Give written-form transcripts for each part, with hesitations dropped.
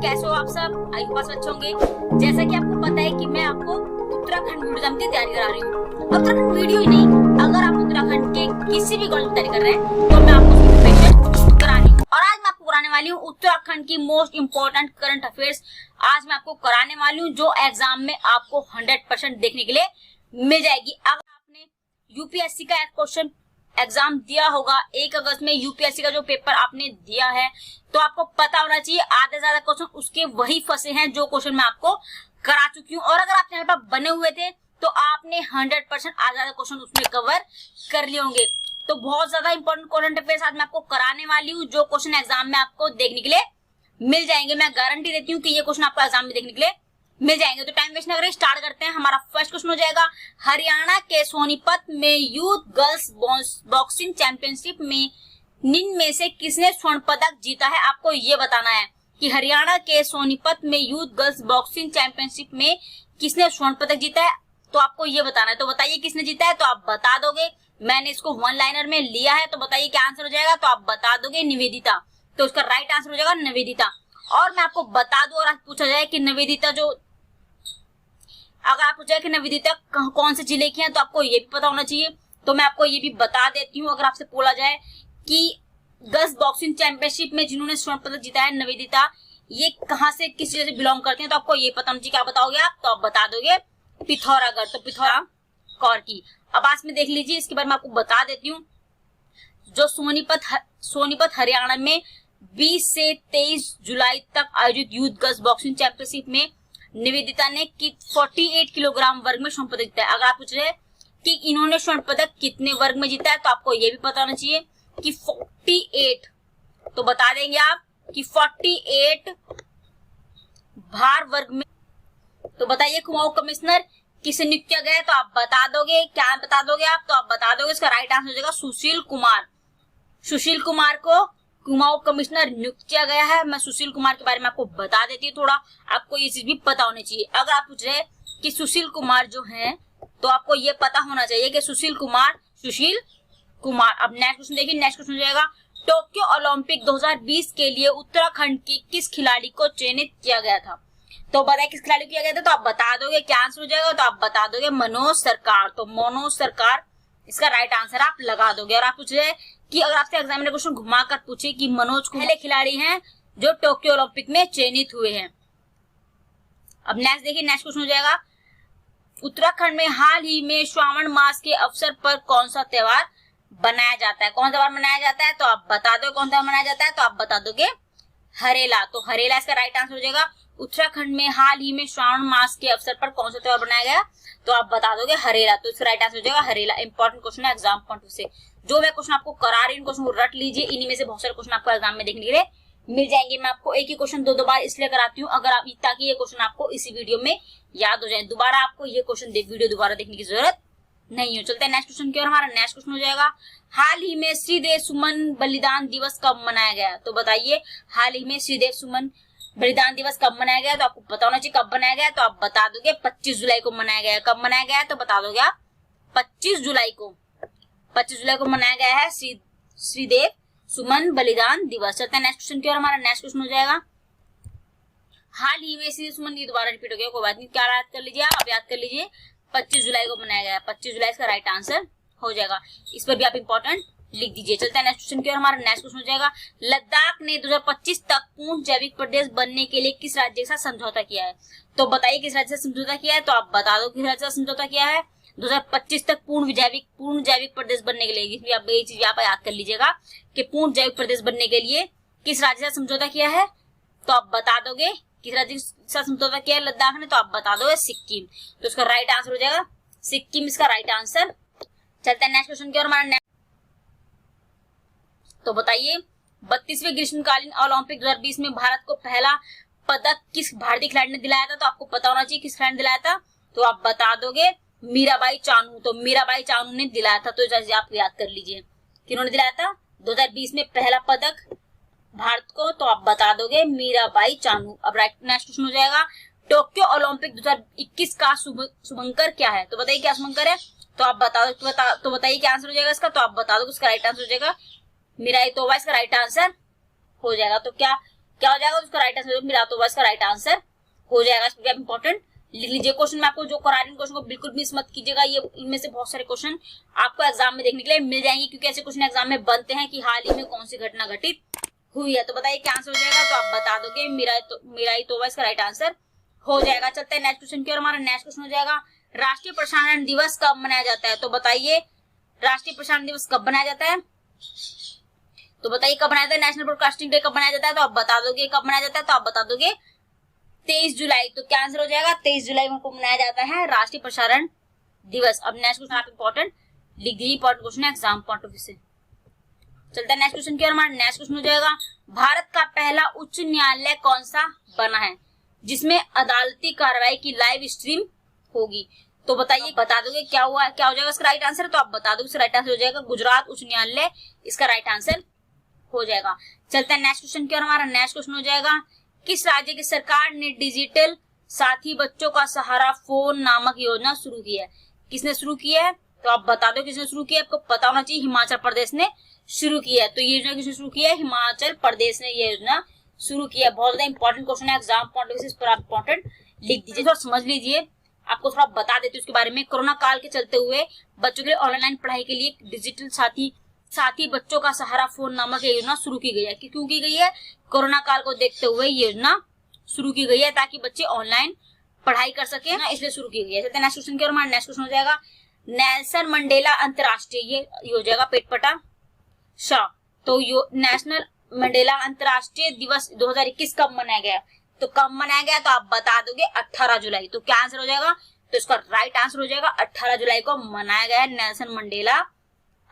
कैसे हो आप सब? आई होप अच्छे होंगे। जैसा कि आपको पता है कि मैं आपको उत्तराखंड वीडियो एग्जाम की तैयारी करा रही हूँ। उत्तराखंड वीडियो ही नहीं, अगर आप उत्तराखंड के किसी भी कॉलेज में तैयारी कर रहे हैं तो मैं आपको उसकी प्रिपरेशन करा रही हूँ। और आज मैं आपको कराने वाली हूँ उत्तराखंड की मोस्ट इम्पोर्टेंट करंट अफेयर्स। आज मैं आपको कराने वाली हूँ जो एग्जाम में आपको 100% देखने के लिए मिल जाएगी। अगर आपने यूपीएससी का एक क्वेश्चन एग्जाम दिया होगा 1 अगस्त में, यूपीएससी का जो पेपर आपने दिया है, तो आपको पता होना चाहिए आधे ज्यादा क्वेश्चन उसके वही फंसे हैं जो क्वेश्चन मैं आपको करा चुकी हूँ। और अगर आप चैनल पर बने हुए थे तो आपने 100% आधे ज्यादा क्वेश्चन उसमें कवर कर लिए होंगे। तो बहुत ज्यादा इंपॉर्टेंट करंट अफेयर्स आज मैं आपको कराने वाली हूँ जो क्वेश्चन एग्जाम में आपको देखने के लिए मिल जाएंगे। मैं गारंटी देती हूँ कि ये क्वेश्चन आपको एग्जाम में देखने के लिए मिल जाएंगे। तो टाइम वेस्ट न करें, स्टार्ट करते हैं। हमारा फर्स्ट क्वेश्चन हो जाएगा, हरियाणा के सोनीपत में यूथ गर्ल्स बॉक्सिंग चैंपियनशिप में निम्न में से किसने स्वर्ण पदक जीता है? आपको ये बताना है कि हरियाणा के सोनीपत में यूथ गर्ल्स बॉक्सिंग चैंपियनशिप में किसने स्वर्ण पदक जीता है, तो आपको ये बताना है। तो बताइए किसने जीता है, तो आप बता दोगे। मैंने इसको वन लाइनर में लिया है, तो बताइए क्या आंसर हो जाएगा, तो आप बता दोगे निवेदिता। तो उसका राइट आंसर हो जाएगा निवेदिता। और मैं आपको बता दूं, और आज पूछा जाए कि निवेदिता अगर आप पूछा कि निवेदिता कौन से जिले की है, तो आपको ये भी पता होना चाहिए। तो मैं आपको ये भी बता देती हूँ, अगर आपसे बोला जाए कि गर्ल्स बॉक्सिंग चैंपियनशिप में जिन्होंने स्वर्ण पदक जीता है निवेदिता, ये कहाँ से किस जिले से बिलोंग करते हैं, तो आपको ये पता होना चाहिए। क्या बताओगे आप, तो आप बता दोगे पिथौरागढ़। तो पिथौरागढ़ की। अब आज में देख लीजिए, इसके बारे में आपको बता देती हूँ। जो सोनीपत हरियाणा में 20 से 23 जुलाई तक आयोजित यूथ गर्ल्स बॉक्सिंग चैंपियनशिप में निवेदिता ने 48 किलोग्राम वर्ग में स्वर्ण पदक जीता है। अगर आप पूछ रहे हैं कि इन्होंने स्वर्ण पदक कितने वर्ग में जीता है, तो आपको यह भी पता होना चाहिए कि 48। तो बता देंगे आप कि 48 भार वर्ग में। तो बताइए कुमाऊं कमिश्नर किसे नियुक्त किया गया है, तो आप बता दोगे। क्या बता दोगे आप, तो आप बता दोगे। इसका राइट आंसर हो जाएगा सुशील कुमार। सुशील कुमार को कुमाऊं कमिश्नर नियुक्त किया गया है। मैं सुशील कुमार के बारे में आपको बता देती हूँ, थोड़ा आपको ये चीज भी पता होनी चाहिए। अगर आप पूछ रहे कि सुशील कुमार जो हैं, तो आपको ये पता होना चाहिए कि सुशील कुमार। अब नेक्स्ट क्वेश्चन देखिए। नेक्स्ट क्वेश्चन हो जाएगा, टोक्यो ओलंपिक 2020 के लिए उत्तराखंड की किस खिलाड़ी को चयनित किया गया था? तो बताइए किस खिलाड़ी को किया गया था, तो आप बता दोगे। क्या आंसर हो जाएगा, तो आप बता दोगे मनोज सरकार। तो मनोज सरकार इसका राइट आंसर आप लगा दोगे। और आप पूछ रहे कि अगर आपसे एग्जाम में क्वेश्चन घुमाकर पूछे कि मनोज पहले खिलाड़ी हैं जो टोक्यो ओलंपिक में चयनित हुए हैं। अब नेक्स्ट देखिए। नेक्स्ट क्वेश्चन हो जाएगा, उत्तराखंड में हाल ही में श्रावण मास के अवसर पर कौन सा त्योहार बनाया जाता है? कौन सा त्योहार मनाया जाता है, तो आप बता दो। कौन सा मनाया जाता है, तो आप बता दोगे हरेला। तो हरेला इसका राइट आंसर हो जाएगा। उत्तराखंड में हाल ही में श्रावण मास के अवसर पर कौन सा त्योहार बनाया गया, तो आप बता दोगे हरेला। तो इसका राइट आंसर हो जाएगा हरेला। इंपॉर्टेंट क्वेश्चन है एग्जाम पॉइंट से। जो मैं क्वेश्चन आपको करा रही हूँ क्वेश्चन को रट लीजिए। इन्हीं में से बहुत सारे क्वेश्चन आपको एग्जाम में देखने के लिए मिल जाएंगे। मैं आपको एक ही क्वेश्चन दो बार इसलिए कराती हूँ अगर आप ताकि ये क्वेश्चन आपको इसी वीडियो में याद हो जाए। दोबारा आपको ये क्वेश्चन वीडियो दोबारा देखने की जरूरत नहीं हो। चलते हैं नेक्स्ट क्वेश्चन की ओर। हमारा नेक्स्ट क्वेश्चन हो जाएगा, हाल ही में श्रीदेव सुमन बलिदान दिवस कब मनाया गया? तो बताइए हाल ही में श्रीदेव सुमन बलिदान दिवस कब मनाया गया, तो आपको पता होना चाहिए कब बनाया गया। तो आप बता दोगे 25 जुलाई को मनाया गया। कब मनाया गया है, तो बता दोगे आप 25 जुलाई को। 25 जुलाई को मनाया गया है श्रीदेव सुमन बलिदान दिवस। चलते हैं नेक्स्ट क्वेश्चन की ओर। हमारा नेक्स्ट क्वेश्चन हो जाएगा, हाल ही में श्रीदेव सुमन की दोबारा रिपीट हो गया, कोई बात नहीं। क्या याद कर लीजिए आप याद कर लीजिए 25 जुलाई को मनाया गया। 25 जुलाई इसका राइट आंसर हो जाएगा। इस पर भी आप इंपॉर्टेंट लिख दीजिए। चलते हैं नेक्स्ट क्वेश्चन की ओर। हमारा नेक्स्ट क्वेश्चन हो जाएगा, लद्दाख ने 2025 तक पूर्ण जैविक प्रदेश बनने के लिए किस राज्य के साथ समझौता किया है? तो बताइए किस राज्य से समझौता किया है, तो आप बता दो किस राज्य से समझौता किया है। 2025 तक पूर्ण जैविक प्रदेश बनने के लिए, आप ये चीज आप याद कर लीजिएगा कि पूर्ण जैविक प्रदेश बनने के लिए किस राज्य से समझौता किया है, तो आप बता दोगे किस राज्य के साथ समझौता किया है लद्दाख ने, तो आप बता दोगे सिक्किम। तो उसका राइट आंसर हो जाएगा सिक्किम इसका राइट आंसर। चलते हैं नेक्स्ट क्वेश्चन की ओर। हमारा तो बताइए 32वें ग्रीष्मकालीन ओलंपिक 2020 में भारत को पहला पदक किस भारतीय खिलाड़ी ने दिलाया था? तो आपको पता होना चाहिए किस खिलाड़ी ने दिलाया था, तो आप बता दोगे मीराबाई चानू। तो मीराबाई चानू ने दिलाया था। तो आप याद कर लीजिए किन्होंने दिलाया था 2020 में पहला पदक भारत को, तो आप बता दोगे मीराबाई चानू। अब नेक्स्ट क्वेश्चन हो जाएगा, टोक्यो ओलंपिक 2021 का शुभंकर क्या है? तो बताइए क्या शुभंकर है, तो आप बता दो। तो बताइए क्या आंसर हो जाएगा इसका, तो आप बता दो। उसका राइट आंसर हो जाएगा मिराई तोबा इसका राइट आंसर हो जाएगा। तो क्या क्या हो जाएगा उसका राइट आंसर, मिरातोवा इसका राइट आंसर हो जाएगा। इंपॉर्टेंट लिख लीजिए क्वेश्चन में, आपको जो करा रही हूँ क्वेश्चन को बिल्कुल मिस मत कीजिएगा। ये इनमें से बहुत सारे क्वेश्चन आपको एग्जाम में देखने के लिए मिल जाएंगे, क्योंकि ऐसे क्वेश्चन एग्जाम में बनते हैं कि हाल ही में कौन सी घटना घटित हुई है। तो बताइए क्या आंसर हो जाएगा, तो आप बता दोगे मिरातोवा इसका राइट आंसर हो जाएगा। चलते हैं नेक्स्ट क्वेश्चन की ओर। हमारा नेक्स्ट क्वेश्चन हो जाएगा राष्ट्रीय प्रसारण दिवस कब मनाया जाता है। तो बताइए राष्ट्रीय प्रसारण दिवस कब मनाया जाता है, तो बताइए कब मनाया जाता है। नेशनल ब्रॉडकास्टिंग डे कब मनाया जाता है, तो आप बता दोगे। कब मनाया जाता है, तो आप बता दोगे 23 जुलाई। तो क्या आंसर हो जाएगा, 23 जुलाई को मनाया जाता है राष्ट्रीय प्रसारण दिवस। अब नेक्स्ट क्वेश्चन आप इंपॉर्टेंट लिख दीजिए, इंपॉर्टेंट क्वेश्चन है एग्जाम पॉइंट ऑफ व्यू से। चलता है नेक्स्ट क्वेश्चन की ओर। हमारा नेक्स्ट क्वेश्चन हो जाएगा भारत का पहला उच्च न्यायालय कौन सा बना है जिसमें अदालती कार्रवाई की लाइव स्ट्रीम होगी। तो बताइए बता दोगे क्या हुआ, क्या हो जाएगा इसका राइट आंसर, तो आप बता दोगे इसका राइट आंसर हो जाएगा गुजरात उच्च न्यायालय इसका राइट आंसर हो जाएगा। चलते हैं नेक्स्ट क्वेश्चन की ओर। हमारा नेक्स्ट क्वेश्चन हो जाएगा किस राज्य की सरकार ने डिजिटल साथी बच्चों का सहारा फोन नामक योजना शुरू की है। किसने शुरू की है, तो आप बता दो किसने शुरू किया है। आपको पता होना चाहिए हिमाचल प्रदेश ने शुरू किया है। तो ये योजना किसने शुरू किया है, हिमाचल प्रदेश ने ये योजना शुरू किया है। बहुत ज्यादा इंपॉर्टेंट क्वेश्चन है एग्जाम पॉइंट ऑफ व्यू से, इस पर आप इंपॉर्टेंट लिख दीजिए, थोड़ा समझ लीजिए। आपको थोड़ा बता देती हूँ उसके बारे में। कोरोना काल के चलते हुए बच्चों के लिए ऑनलाइन पढ़ाई के लिए डिजिटल साथी बच्चों का सहारा फोन नामक योजना शुरू की गई है। क्यों की गई है, कोरोना काल को देखते हुए ये योजना शुरू की गई है ताकि बच्चे ऑनलाइन पढ़ाई कर सके ना, इसलिए शुरू की गई है। चलते नेक्स्ट क्वेश्चन की ओर। हमारा नेक्स्ट क्वेश्चन हो जाएगा नेल्सन मंडेला अंतरराष्ट्रीय, ये हो जाएगा पेटपटा शाह। तो नेशनल मंडेला अंतरराष्ट्रीय दिवस 2021 कब मनाया गया, तो कब मनाया गया, तो आप बता दोगे 18 जुलाई। तो क्या आंसर हो जाएगा, तो इसका राइट आंसर हो जाएगा 18 जुलाई को मनाया गया नेल्सन मंडेला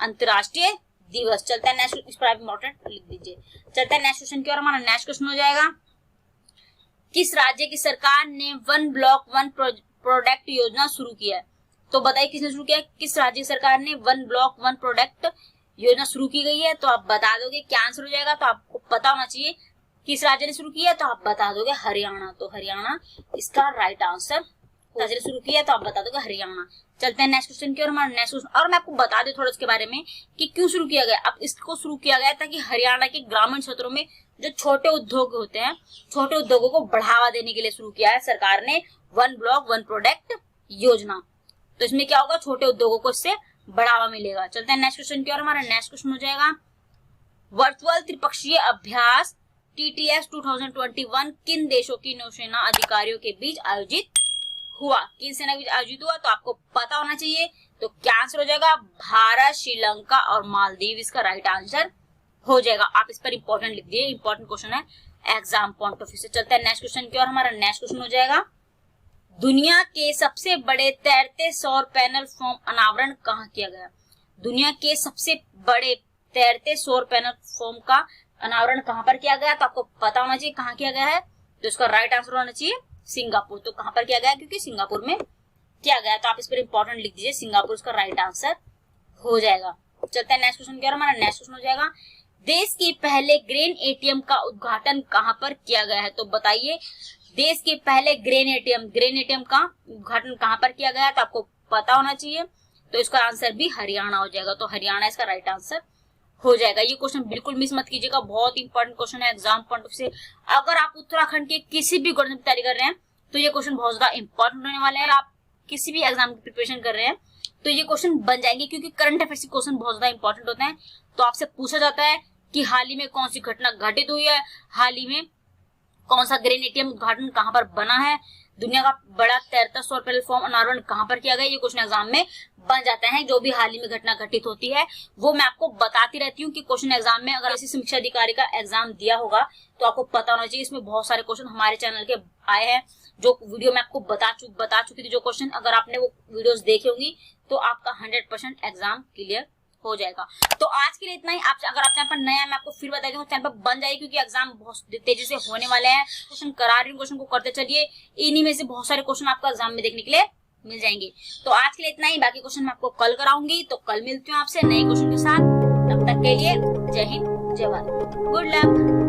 अंतरराष्ट्रीय दिवस। चलता है नेक्स्ट, इस पर आप इंपॉर्टेंट लिख दीजिए। चलता है नेक्स्ट क्वेश्चन की ओर। हमारा नेक्स्ट क्वेश्चन हो जाएगा किस राज्य की सरकार ने वन ब्लॉक वन प्रोडक्ट योजना शुरू किया है। तो बताइए किसने शुरू किया है, किस राज्य की सरकार ने वन ब्लॉक वन प्रोडक्ट योजना शुरू की गई है, तो आप बता दोगे क्या आंसर हो जाएगा। तो आपको पता होना चाहिए किस राज्य ने शुरू किया है, तो आप बता दोगे हरियाणा। तो हरियाणा इसका राइट आंसर, राज्य ने शुरू किया है तो आप बता दोगे हरियाणा। चलते हैं नेक्स्ट क्वेश्चन की ओर। हमारा नेक्स्ट क्वेश्चन, और मैं आपको बता दूं थोड़ा इसके बारे में कि क्यों शुरू किया गया। अब इसको शुरू किया गया ताकि हरियाणा के ग्रामीण क्षेत्रों में जो छोटे उद्योग होते हैं, छोटे उद्योगों को बढ़ावा देने के लिए शुरू किया है सरकार ने वन ब्लॉक वन प्रोडक्ट योजना। तो इसमें क्या होगा, छोटे उद्योगों को इससे बढ़ावा मिलेगा। चलते हैं नेक्स्ट क्वेश्चन की ओर। हमारा नेक्स्ट क्वेश्चन हो जाएगा वर्चुअल त्रिपक्षीय अभ्यास TTS 2021 किन देशों की नौसेना अधिकारियों के बीच आयोजित हुआ, किन सेना के बीच आयोजित हुआ, तो आपको पता होना चाहिए। तो क्या आंसर हो जाएगा, भारत, श्रीलंका और मालदीव इसका राइट आंसर हो जाएगा। आप इस पर इंपॉर्टेंट लिख दिए, इंपॉर्टेंट क्वेश्चन है एग्जाम पॉइंट ऑफ व्यू से। चलते हैं नेक्स्ट क्वेश्चन की ओर। हमारा नेक्स्ट क्वेश्चन हो जाएगा दुनिया के सबसे बड़े तैरते सौर पैनल फॉर्म अनावरण कहाँ किया गया। दुनिया के सबसे बड़े तैरते सौर पैनल फॉर्म का अनावरण कहाँ पर किया गया, तो आपको पता होना चाहिए कहाँ किया गया है। तो इसका राइट आंसर होना चाहिए सिंगापुर। तो कहाँ पर किया गया, क्योंकि सिंगापुर में किया गया। तो आप इस पर इंपॉर्टेंट लिख दीजिए, सिंगापुर इसका राइट आंसर हो जाएगा। चलते हैं नेक्स्ट क्वेश्चन की ओर। हमारा नेक्स्ट क्वेश्चन हो जाएगा देश के पहले ग्रेन एटीएम का उद्घाटन कहाँ पर किया गया है। तो बताइए देश के पहले ग्रेन एटीएम का उद्घाटन कहाँ पर किया गया है, तो आपको पता होना चाहिए। तो इसका आंसर भी हरियाणा हो जाएगा। तो हरियाणा इसका राइट आंसर हो जाएगा। ये क्वेश्चन बिल्कुल मिस मत कीजिएगा, बहुत इंपॉर्टेंट क्वेश्चन है एग्जाम पॉइंट ऑफ से। अगर आप उत्तराखंड के किसी भी गवर्नमेंट की तैयारी कर रहे हैं तो ये क्वेश्चन बहुत ज्यादा इंपॉर्टेंट होने वाले हैं। आप किसी भी एग्जाम की प्रिपरेशन कर रहे हैं तो ये क्वेश्चन बन जाएंगे, क्योंकि करंट अफेयर्स के क्वेश्चन बहुत ज्यादा इंपॉर्टेंट होते हैं। तो आपसे पूछा जाता है कि हाल ही में कौन सी घटना घटित हुई है, हाल ही में कौन सा ग्रेन एटीएम उद्घाटन कहाँ पर बना है, दुनिया का बड़ा तैरता सौर पैनल फॉर्म अनावरण कहाँ पर किया गया। ये क्वेश्चन एग्जाम में बन जाते हैं। जो भी हाल ही में घटना घटित होती है वो मैं आपको बताती रहती हूँ कि क्वेश्चन एग्जाम में, अगर ऐसी समीक्षा अधिकारी का एग्जाम दिया होगा तो आपको पता होना चाहिए। इसमें बहुत सारे क्वेश्चन हमारे चैनल के आए हैं, जो वीडियो में आपको बता चुकी थी जो क्वेश्चन। अगर आपने वो वीडियोस देखे होंगी तो आपका 100% एग्जाम क्लियर हो जाएगा। तो आज के लिए इतना ही। अगर आप चैनल पर नया है, मैं आपको फिर बता दूं चैनल पर बन जाइए, क्योंकि एग्जाम बहुत तेजी से होने वाले हैं। क्वेश्चन करा रही हूँ, क्वेश्चन को करते चलिए, इन्हीं में से बहुत सारे क्वेश्चन आपको एग्जाम में देखने के लिए मिल जाएंगे। तो आज के लिए इतना ही, बाकी क्वेश्चन मैं आपको कल कराऊंगी। तो कल मिलती हूँ आपसे नए क्वेश्चन के साथ। तब तक के लिए जय हिंद, जय भारत, गुड लक।